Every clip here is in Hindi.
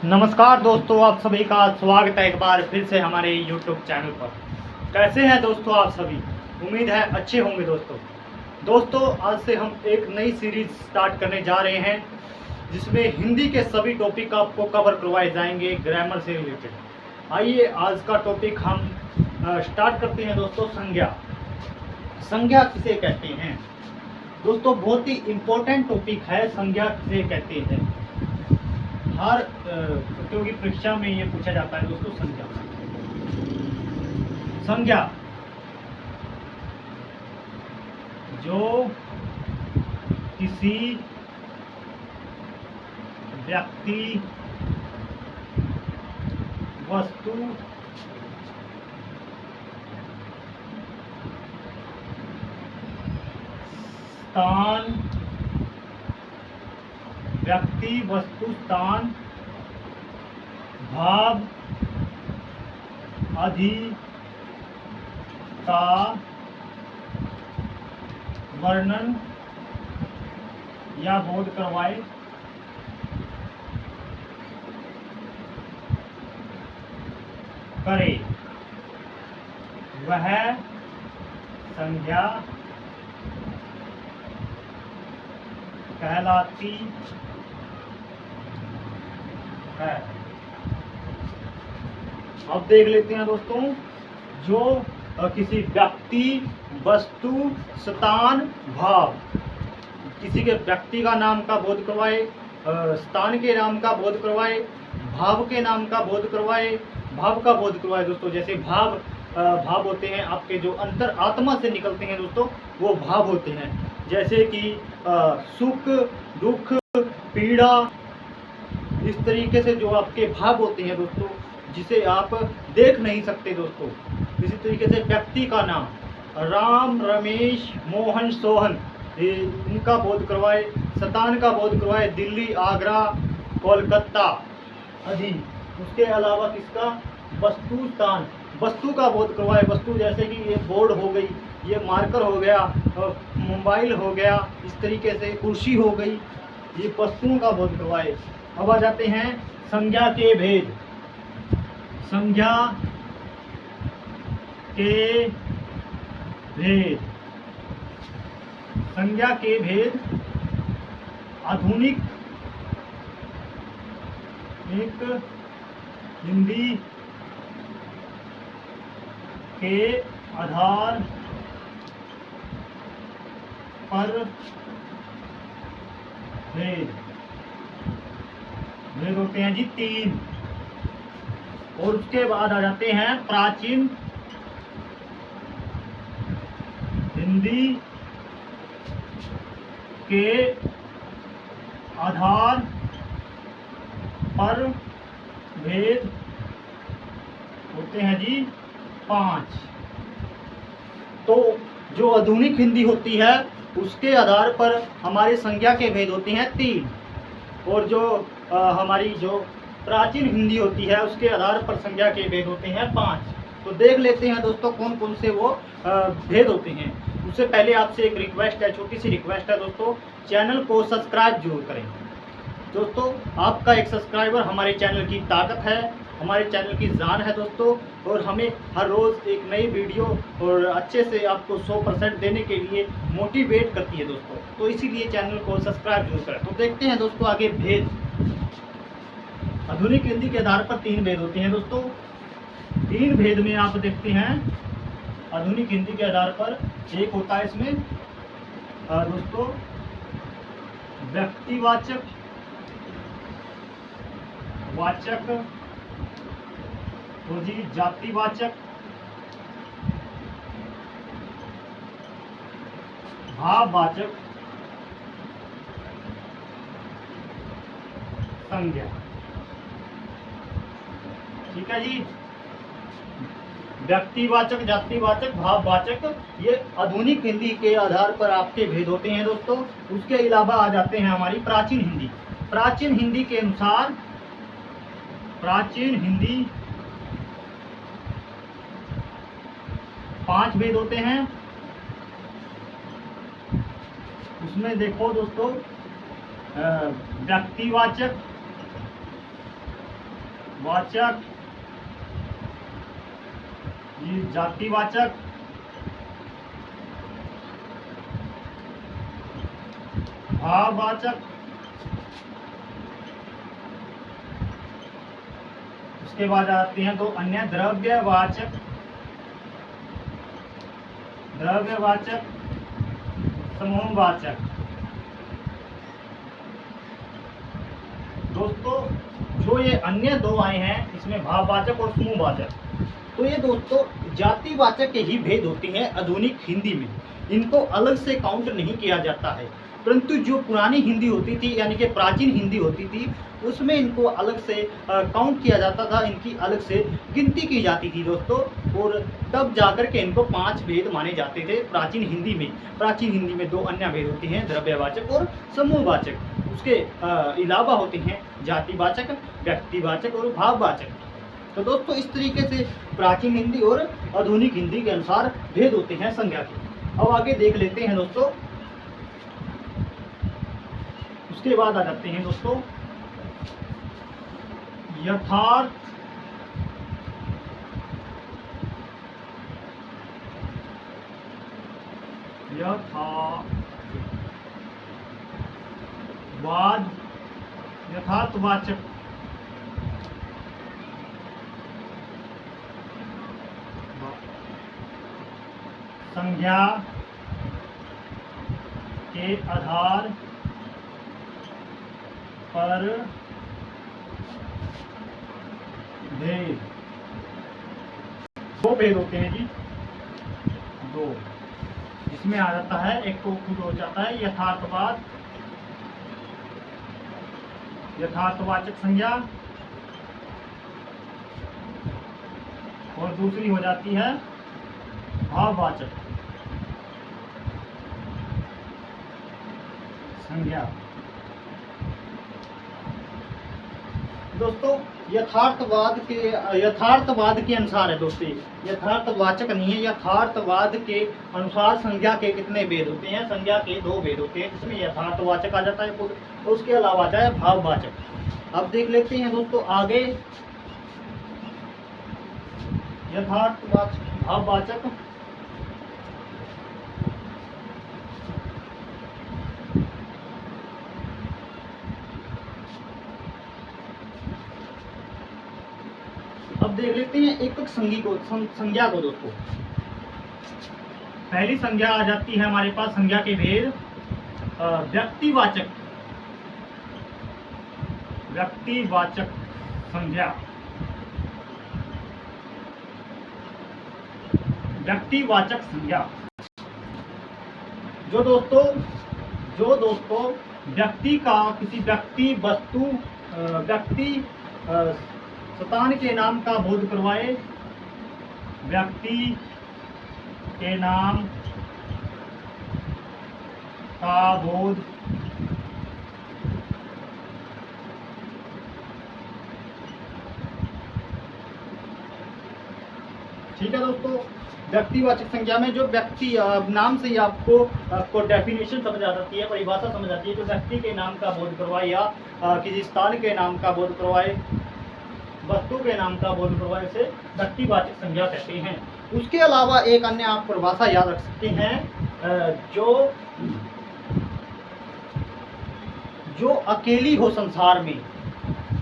नमस्कार दोस्तों, आप सभी का स्वागत है एक बार फिर से हमारे YouTube चैनल पर। कैसे हैं दोस्तों आप सभी? उम्मीद है अच्छे होंगे दोस्तों आज से हम एक नई सीरीज स्टार्ट करने जा रहे हैं जिसमें हिंदी के सभी टॉपिक आपको कवर करवाए जाएंगे ग्रामर से रिलेटेड। आइए आज का टॉपिक हम स्टार्ट करते हैं दोस्तों। संज्ञा किसे कहते हैं दोस्तों? बहुत ही इम्पोर्टेंट टॉपिक है। संज्ञा किसे कहते हैं? हर प्रतियोगी परीक्षा में ये पूछा जाता है दोस्तों। संज्ञा जो किसी व्यक्ति, वस्तु, स्थान, व्यक्ति, वस्तु, स्थान, भाव आदि का वर्णन या बोध करवाए करे वह संज्ञा कहलाती है। अब देख लेते हैं दोस्तों। जो किसी व्यक्ति, वस्तु, स्थान, भाव, किसी के व्यक्ति का नाम का बोध करवाए, स्थान के नाम का बोध करवाए, भाव के नाम का बोध करवाए, भाव का बोध करवाए दोस्तों। जैसे भाव होते हैं आपके जो अंतर आत्मा से निकलते हैं दोस्तों, वो भाव होते हैं। जैसे कि सुख, दुख, पीड़ा, इस तरीके से जो आपके भाव होते हैं दोस्तों, जिसे आप देख नहीं सकते दोस्तों। इसी तरीके से व्यक्ति का नाम राम, रमेश, मोहन, सोहन, इनका बोध करवाए। स्थान का बोध करवाए दिल्ली, आगरा, कोलकाता आदि। उसके अलावा किसका? वस्तु, स्थान, वस्तु का बोध करवाए। वस्तु जैसे कि ये बोर्ड हो गई, ये मार्कर हो गया, मोबाइल हो गया, इस तरीके से कुर्सी हो गई, ये वस्तुओं का बोध करवाए। अब आ जाते हैं संज्ञा के भेद। संज्ञा के भेद। संज्ञा के भेद आधुनिक एक हिंदी के आधार पर भेद होते हैं जी 3। और उसके बाद आ जाते हैं प्राचीन हिंदी के आधार पर भेद होते हैं जी 5। तो जो आधुनिक हिंदी होती है उसके आधार पर हमारी संज्ञा के भेद होते हैं 3। और जो हमारी जो प्राचीन हिंदी होती है उसके आधार पर संज्ञा के भेद होते हैं 5। तो देख लेते हैं दोस्तों कौन कौन से वो भेद होते हैं। उससे पहले आपसे एक रिक्वेस्ट है, छोटी सी रिक्वेस्ट है दोस्तों, चैनल को सब्सक्राइब जरूर करें दोस्तों। आपका एक सब्सक्राइबर हमारे चैनल की ताकत है, हमारे चैनल की जान है दोस्तों। और हमें हर रोज़ एक नई वीडियो और अच्छे से आपको 100% देने के लिए मोटिवेट करती है दोस्तों। तो इसीलिए चैनल को सब्सक्राइब जरूर करें। तो देखते हैं दोस्तों आगे भेद। आधुनिक हिंदी के आधार पर 3 भेद होते हैं दोस्तों। 3 भेद में आप देखते हैं आधुनिक हिंदी के आधार पर। एक होता है इसमें दोस्तों व्यक्तिवाचक, वाचक, तो जी जातिवाचक, भाववाचक संज्ञा। ठीक है जी। व्यक्तिवाचक, जातिवाचक, भाववाचक, ये आधुनिक हिंदी के आधार पर आपके भेद होते हैं दोस्तों। उसके अलावा आ जाते हैं हमारी प्राचीन हिंदी। प्राचीन हिंदी के अनुसार प्राचीन हिंदी 5 भेद होते हैं। उसमें देखो दोस्तों, व्यक्तिवाचक, वाचक, ये जातिवाचक, भाववाचक, उसके बाद आते हैं दो अन्य द्रव्यवाचक, द्रव्यवाचक, समूहवाचक। दोस्तों जो ये अन्य दो आए हैं इसमें भाववाचक और समूहवाचक, तो ये दोस्तों जातिवाचक के ही भेद होते हैं आधुनिक हिंदी में। इनको अलग से काउंट नहीं किया जाता है, परंतु जो पुरानी हिंदी होती थी यानी कि प्राचीन हिंदी होती थी उसमें इनको अलग से काउंट किया जाता था, इनकी अलग से गिनती की जाती थी दोस्तों। और तब जाकर के इनको 5 भेद माने जाते थे प्राचीन हिंदी में। प्राचीन हिंदी में 2 अन्य भेद होते हैं, द्रव्यवाचक और समूहवाचक। उसके अलावा होते हैं जातिवाचक, व्यक्तिवाचक और भाववाचक। तो दोस्तों इस तरीके से प्राचीन हिंदी और आधुनिक हिंदी के अनुसार भेद होते हैं संज्ञा के। अब आगे देख लेते हैं दोस्तों। उसके बाद आ जाते हैं दोस्तों यथार्थ, यथार्थवाद, यथार्थवाचक, संज्ञा के आधार पर भेद। 2 भेद होते हैं जी, 2। इसमें आ जाता है, एक तो खुद हो जाता है यथार्थवाद, यथार्थवाचक संज्ञा, और दूसरी हो जाती है भाववाचक संज्ञा। दोस्तों यथार्थवाद के अनुसार है दोस्तों, यथार्थवाचक नहीं है। यथार्थवाद के अनुसार संज्ञा के कितने भेद होते हैं? संज्ञा के 2 भेद होते हैं, जिसमें यथार्थवाचक आ जाता है और उसके अलावा आता है भाववाचक। अब देख लेते हैं दोस्तों आगे यथार्थवाचक, भाववाचक। अब देख लेते हैं एक एक संज्ञा को दोस्तों। पहली संज्ञा आ जाती है हमारे पास संज्ञा के भेद व्यक्तिवाचक, व्यक्तिवाचक संज्ञा, व्यक्तिवाचक संज्ञा। जो दोस्तों व्यक्ति का, किसी व्यक्ति, वस्तु, व्यक्ति स्थान के नाम का बोध करवाए, व्यक्ति के नाम का बोध ठीक है दोस्तों। व्यक्तिवाचक संज्ञा में जो व्यक्ति नाम से ही आपको डेफिनेशन समझ आ जाती है, परिभाषा समझ आती है। जो व्यक्ति के नाम का बोध करवाए या किसी स्थान के नाम का बोध करवाए, वस्तु के नाम का बोध करवाए, से व्यक्तिवाचक संज्ञा कहते हैं। उसके अलावा एक अन्य आप परिभाषा याद रख सकते हैं, जो अकेली हो संसार में।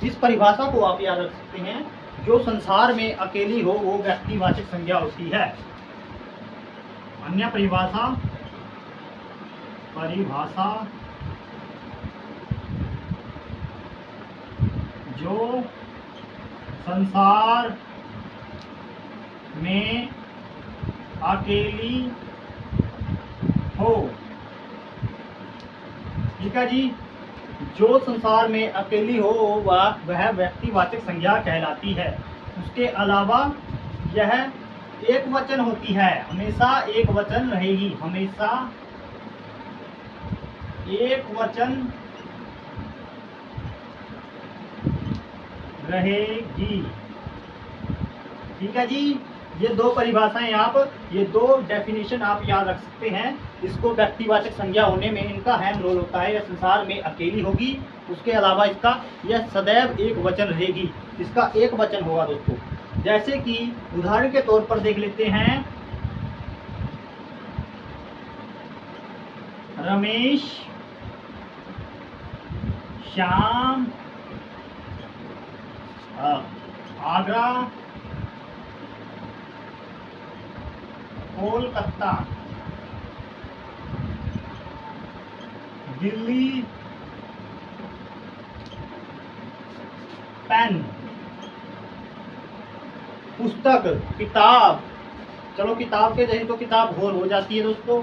इस परिभाषा को आप याद रख सकते हैं, जो संसार में अकेली हो वो व्यक्तिवाचक संज्ञा होती है। अन्य परिभाषा जो संसार में अकेली हो, ठीक है जी। जो संसार में अकेली हो वह व्यक्तिवाचक संज्ञा कहलाती है। उसके अलावा यह एक वचन होती है, हमेशा एक वचन रहेगी, हमेशा एक वचन रहेगी, ठीक है जी। ये दो परिभाषाएं ये दो डेफिनेशन आप याद रख सकते हैं। इसको व्यक्तिवाचक संज्ञा होने में इनका अहम रोल होता है। यह संसार में अकेली होगी, उसके अलावा इसका यह सदैव एक वचन रहेगी, इसका एक वचन होगा दोस्तों। जैसे कि उदाहरण के तौर पर देख लेते हैं, रमेश, श्याम, आगरा, कोलकाता, दिल्ली, पेन, पुस्तक, किताब। चलो किताब के जैसे तो किताब और हो जाती है दोस्तों।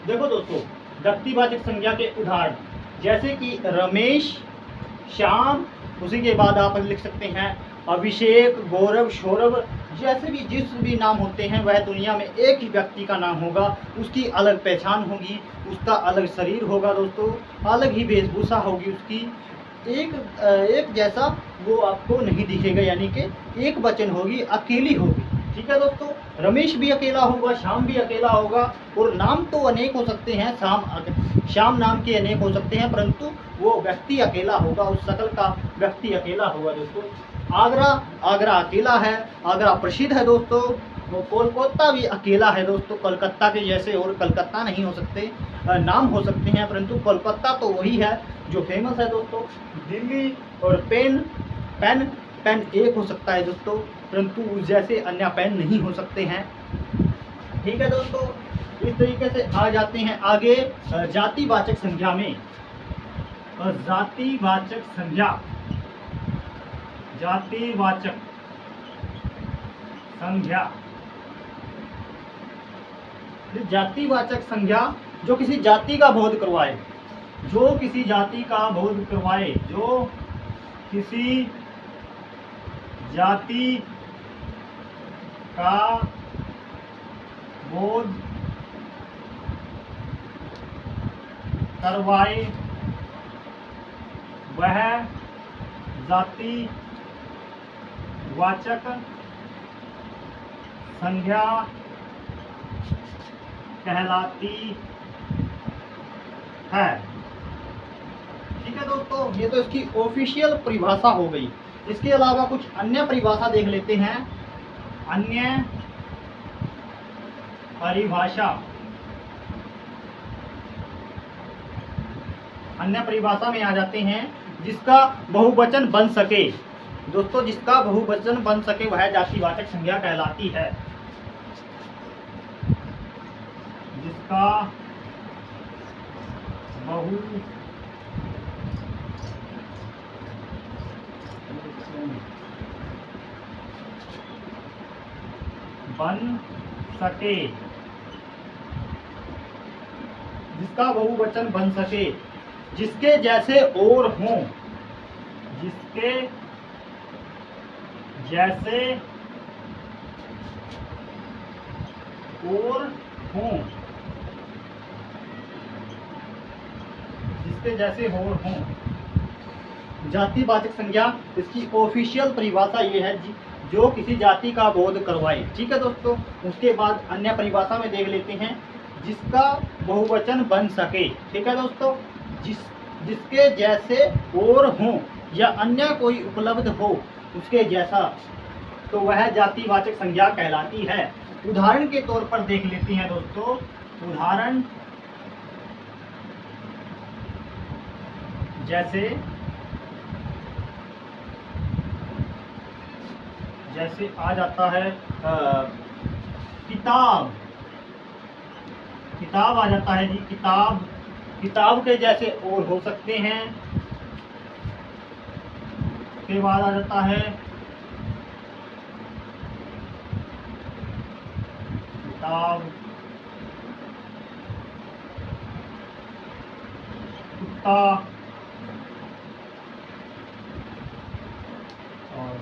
देखो दोस्तों, व्यक्तिवाचक संज्ञा के उदाहरण जैसे कि रमेश, श्याम, उसी के बाद आप लिख सकते हैं अभिषेक, गौरव, सौरभ, जैसे भी जिस भी नाम होते हैं वह दुनिया में एक ही व्यक्ति का नाम होगा, उसकी अलग पहचान होगी, उसका अलग शरीर होगा दोस्तों, अलग ही वेशभूषा होगी उसकी, एक जैसा वो आपको नहीं दिखेगा, यानी कि एक वचन होगी, अकेली होगी। ठीक है दोस्तों, रमेश भी अकेला होगा, श्याम भी अकेला होगा, और नाम तो अनेक हो सकते हैं, श्याम नाम के अनेक हो सकते हैं, परंतु वो व्यक्ति अकेला होगा, उस शकल का व्यक्ति अकेला होगा दोस्तों। आगरा अकेला है, आगरा प्रसिद्ध है दोस्तों। वो कोलकाता भी अकेला है दोस्तों, कलकत्ता के जैसे और कलकत्ता नहीं हो सकते, नाम हो सकते हैं, परंतु कोलकाता तो वही है जो फेमस है दोस्तों। दिल्ली और पेन एक हो सकता है दोस्तों, परंतु उस जैसे अन्य पेन नहीं हो सकते हैं। ठीक है दोस्तों, इस तरीके से आ जाते हैं आगे जातिवाचक संज्ञा में। जातिवाचक संज्ञा जातिवाचक संज्ञा जो किसी जाति का बोध करवाए, जो किसी जाति का बोध करवाए, जो किसी जाति का बोध करवाए, वह जातिवाचक संज्ञा कहलाती है। ठीक है दोस्तों, ये तो इसकी ऑफिशियल परिभाषा हो गई। इसके अलावा कुछ अन्य परिभाषा देख लेते हैं। अन्य परिभाषा में आ जाते हैं, जिसका बहुवचन बन सके दोस्तों, जिसका बहुवचन बन सके वह जातिवाचक संज्ञा कहलाती है। जिसका बहुवचन बन सके, जिसका बहुवचन बन सके, जिसके जैसे और हों, जिसके जैसे और हों, जिसके जैसे और हों। जातिवाचक संज्ञा इसकी ऑफिशियल परिभाषा ये है जो किसी जाति का बोध करवाए। ठीक है दोस्तों, उसके बाद अन्य परिभाषा में देख लेते हैं, जिसका बहुवचन बन सके। ठीक है दोस्तों, जिसके जैसे और हों या अन्य कोई उपलब्ध हो उसके जैसा, तो वह जातिवाचक संज्ञा कहलाती है। उदाहरण के तौर पर देख लेते हैं दोस्तों, उदाहरण जैसे आ जाता है किताब आ जाता है जी। किताब के जैसे और हो सकते हैं। उसके बाद आ जाता है किताब, कुत्ता, और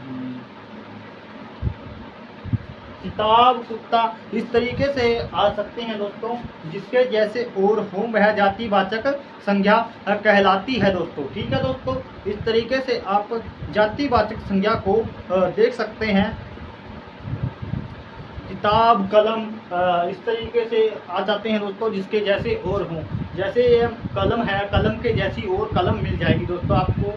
किताब, कुत्ता, इस तरीके से आ सकते हैं दोस्तों। जिसके जैसे और हों वह जातिवाचक संज्ञा कहलाती है दोस्तों। ठीक है दोस्तों, इस तरीके से आप जातिवाचक संज्ञा को देख सकते हैं। किताब, कलम, इस तरीके से आ जाते हैं दोस्तों, जिसके जैसे और हों। जैसे ये कलम है, कलम के जैसी और कलम मिल जाएगी दोस्तों आपको,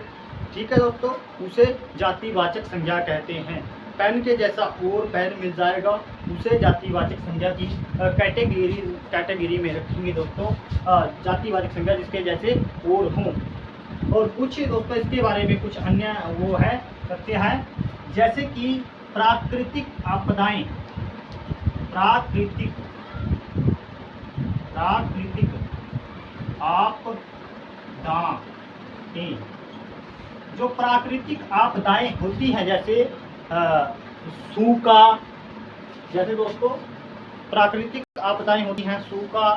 ठीक है दोस्तों, उसे जातिवाचक संज्ञा कहते हैं। पेन के जैसा और पेन मिल जाएगा, उसे जातिवाचक संज्ञा की कैटेगरी में रखेंगे दोस्तों, जातिवाचक संज्ञा जिसके जैसे और हों। और कुछ दोस्तों इसके बारे में कुछ अन्य वो है तथ्य है, जैसे कि प्राकृतिक आपदाएं, प्राकृतिक आपदाएं, जो प्राकृतिक आपदाएं होती हैं, जैसे सूखा, जैसे दोस्तों प्राकृतिक आपदाएं होती हैं, सूखा,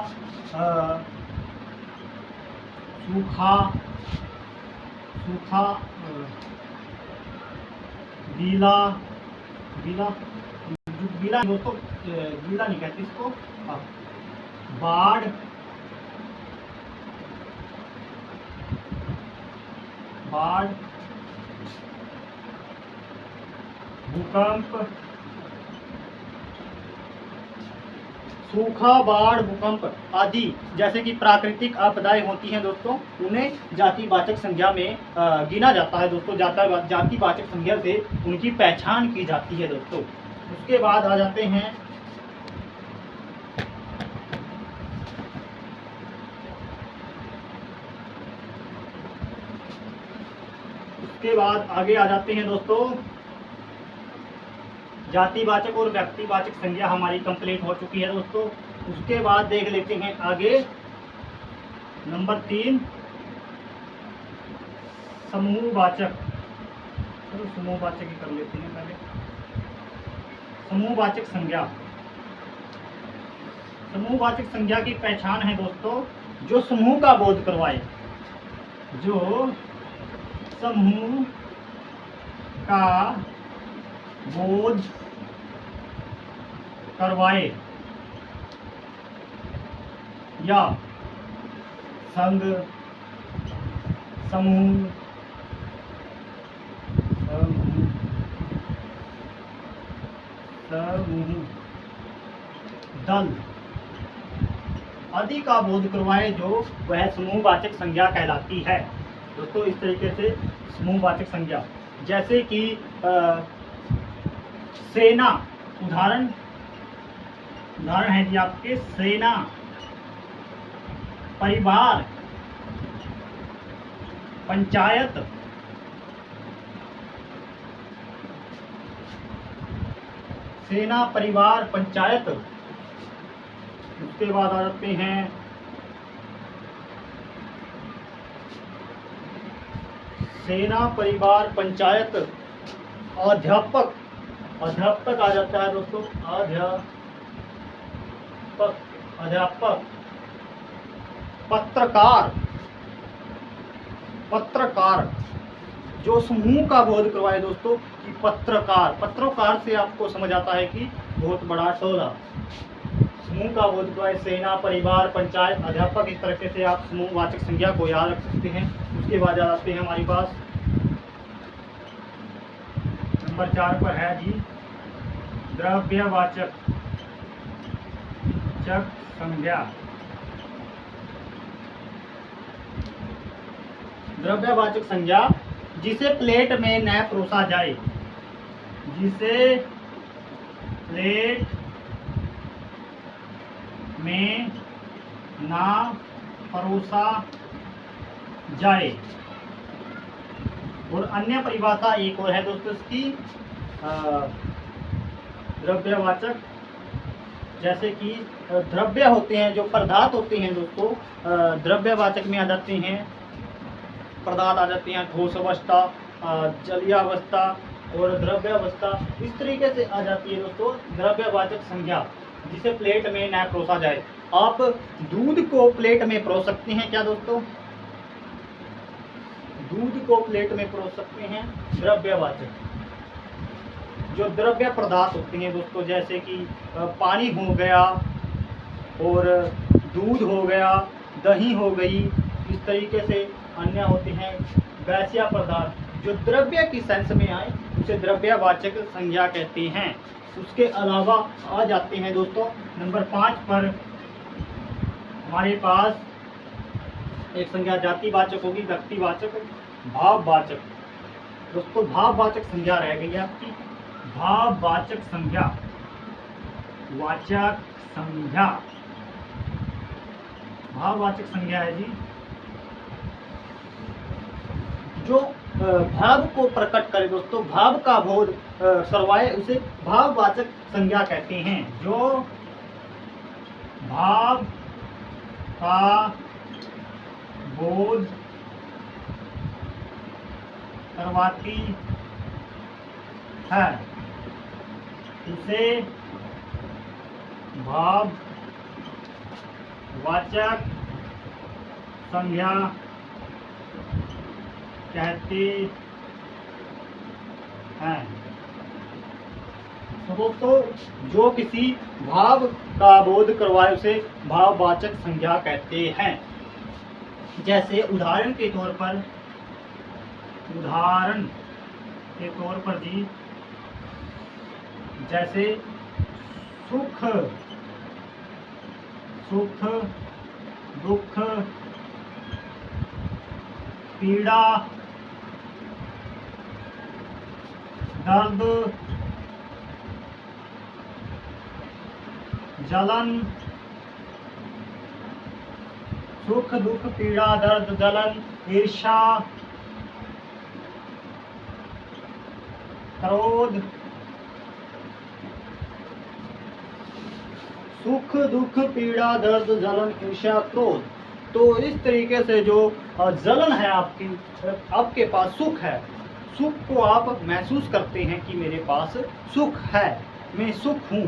गीला दोस्तों, गीला नहीं कहते इसको, बाढ़, भूकंप, सूखा, बाढ़, भूकंप आदि जैसे कि प्राकृतिक आपदाएं होती हैं दोस्तों, उन्हें जातिवाचक संज्ञा में गिना जाता है दोस्तों। जातिवाचक संज्ञा से उनकी पहचान की जाती है दोस्तों। उसके बाद आ जाते हैं आगे आ जाते हैं दोस्तों, जातिवाचक और व्यक्तिवाचक संज्ञा हमारी कंप्लीट हो चुकी है दोस्तों। उसके बाद देख लेते हैं आगे नंबर 3, समूहवाचक। चलो समूहवाचक ही कर लेते हैं पहले। समूहवाचक संज्ञा, समूहवाचक संज्ञा की पहचान है दोस्तों, जो समूह का बोध करवाए, जो समूह का बोध करवाए या संघ, समूह, दल आदि का बोध करवाए, जो वह समूहवाचक संज्ञा कहलाती है दोस्तों। इस तरीके से समूहवाचक संज्ञा, जैसे कि सेना, उदाहरण है जी आपके, सेना, परिवार, पंचायत, सेना, परिवार, पंचायत। उसके बाद आ जाते हैं सेना, परिवार, पंचायत, अध्यापक आ जाता है दोस्तों, अध्यापक, पत्रकार, जो समूह का बोध करवाए दोस्तों, कि पत्रकार से आपको समझ आता है कि बहुत बड़ा टोला, समूह का बोध करवाए, सेना, परिवार, पंचायत, अध्यापक। इस तरीके से आप समूहवाचक संज्ञा को याद रख सकते हैं। उसके बाद आ जाते हैं हमारे पास नंबर 4 पर है जी, द्रव्यवाचक संज्ञा। द्रव्यवाचक संज्ञा, जिसे प्लेट में न परोसा जाए, जिसे प्लेट में ना परोसा जाए। और अन्य परिभाषा एक और है दोस्तों इसकी, द्रव्यवाचक, जैसे कि द्रव्य होते हैं, जो पदार्थ होते हैं दोस्तों, द्रव्यवाचक में आ जाते हैं। पदार्थ आ जाते हैं ठोस अवस्था, जलीय अवस्था और द्रव्य अवस्था। इस तरीके से आ जाती है दोस्तों द्रव्यवाचक संज्ञा, जिसे प्लेट में न परोसा जाए। आप दूध को प्लेट में परोस सकते हैं क्या दोस्तों? दूध को प्लेट में परोस सकते हैं, द्रव्यवाचक। जो द्रव्य पदार्थ होते हैं दोस्तों, जैसे कि पानी हो गया और दूध हो गया, दही हो गई, इस तरीके से अन्य होते हैं गैसीय पदार्थ। जो द्रव्य की सेंस में आए उसे द्रव्यवाचक संज्ञा कहते हैं। उसके अलावा आ जाते हैं दोस्तों नंबर 5 पर। हमारे पास एक संज्ञा जातिवाचक होगी, व्यक्तिवाचक, भाववाचक। दोस्तों भाववाचक संज्ञा रह गई है आपकी। भाववाचक संज्ञा, वाचक संज्ञा, भाववाचक संज्ञा है जी जो भाव को प्रकट करे दोस्तों, भाव का बोध करवाए, उसे भाववाचक संज्ञा कहते हैं। जो भाव का बोध करवाती है उसे भाववाचक संज्ञा कहते हैं। तो दोस्तों जो किसी भाव का बोध करवाए उसे भाववाचक संज्ञा कहते हैं। जैसे उदाहरण के तौर पर जी, जैसे सुख, दुख, पीड़ा, दर्द, जलन, सुख दुख पीड़ा दर्द जलन, ईर्ष्या, क्रोध, सुख दुख पीड़ा दर्द जलन ईर्ष्या क्रोध। तो इस तरीके से जो जलन है आपके पास सुख है, सुख को आप महसूस करते हैं कि मेरे पास सुख है, मैं सुख हूँ।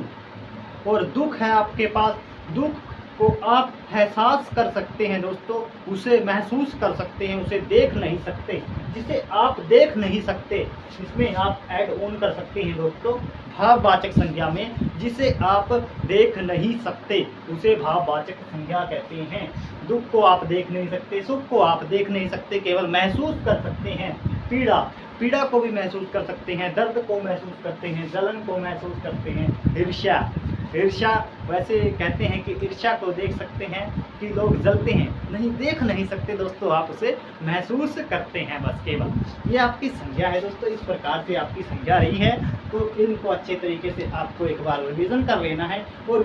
और दुख है आपके पास, दुख को आप एहसास कर सकते हैं दोस्तों, उसे महसूस कर सकते हैं, उसे देख नहीं सकते। जिसे आप देख नहीं सकते इसमें आप ऐड ऑन कर सकते हैं दोस्तों भाववाचक संज्ञा में। जिसे आप देख नहीं सकते उसे भाववाचक संज्ञा कहते हैं। दुख को आप देख नहीं सकते, सुख को आप देख नहीं सकते, केवल महसूस कर सकते हैं। पीड़ा को भी महसूस कर सकते हैं, दर्द को महसूस करते हैं, जलन को महसूस करते हैं। ईर्ष्या वैसे कहते हैं कि ईर्ष्या को देख सकते हैं कि लोग जलते हैं, नहीं देख नहीं सकते दोस्तों, आप उसे महसूस करते हैं बस केवल। ये आपकी संज्ञा है दोस्तों, इस प्रकार से आपकी संज्ञा रही है। तो इनको अच्छे तरीके से आपको एक बार रिवीजन कर लेना है। और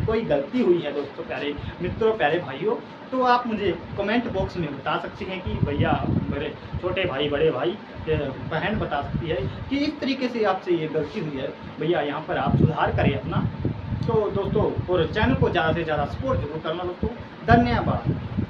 कोई गलती हुई है दोस्तों, प्यारे मित्रों, प्यारे भाइयों, तो आप मुझे कमेंट बॉक्स में बता सकते हैं कि भैया, मेरे छोटे भाई, बड़े भाई, बहन बता सकती है कि इस तरीके से आपसे ये गलती हुई है भैया, यहाँ पर आप सुधार करें अपना। तो दोस्तों और चैनल को ज़्यादा से ज़्यादा सपोर्ट जरूर करना दोस्तों। धन्यवाद।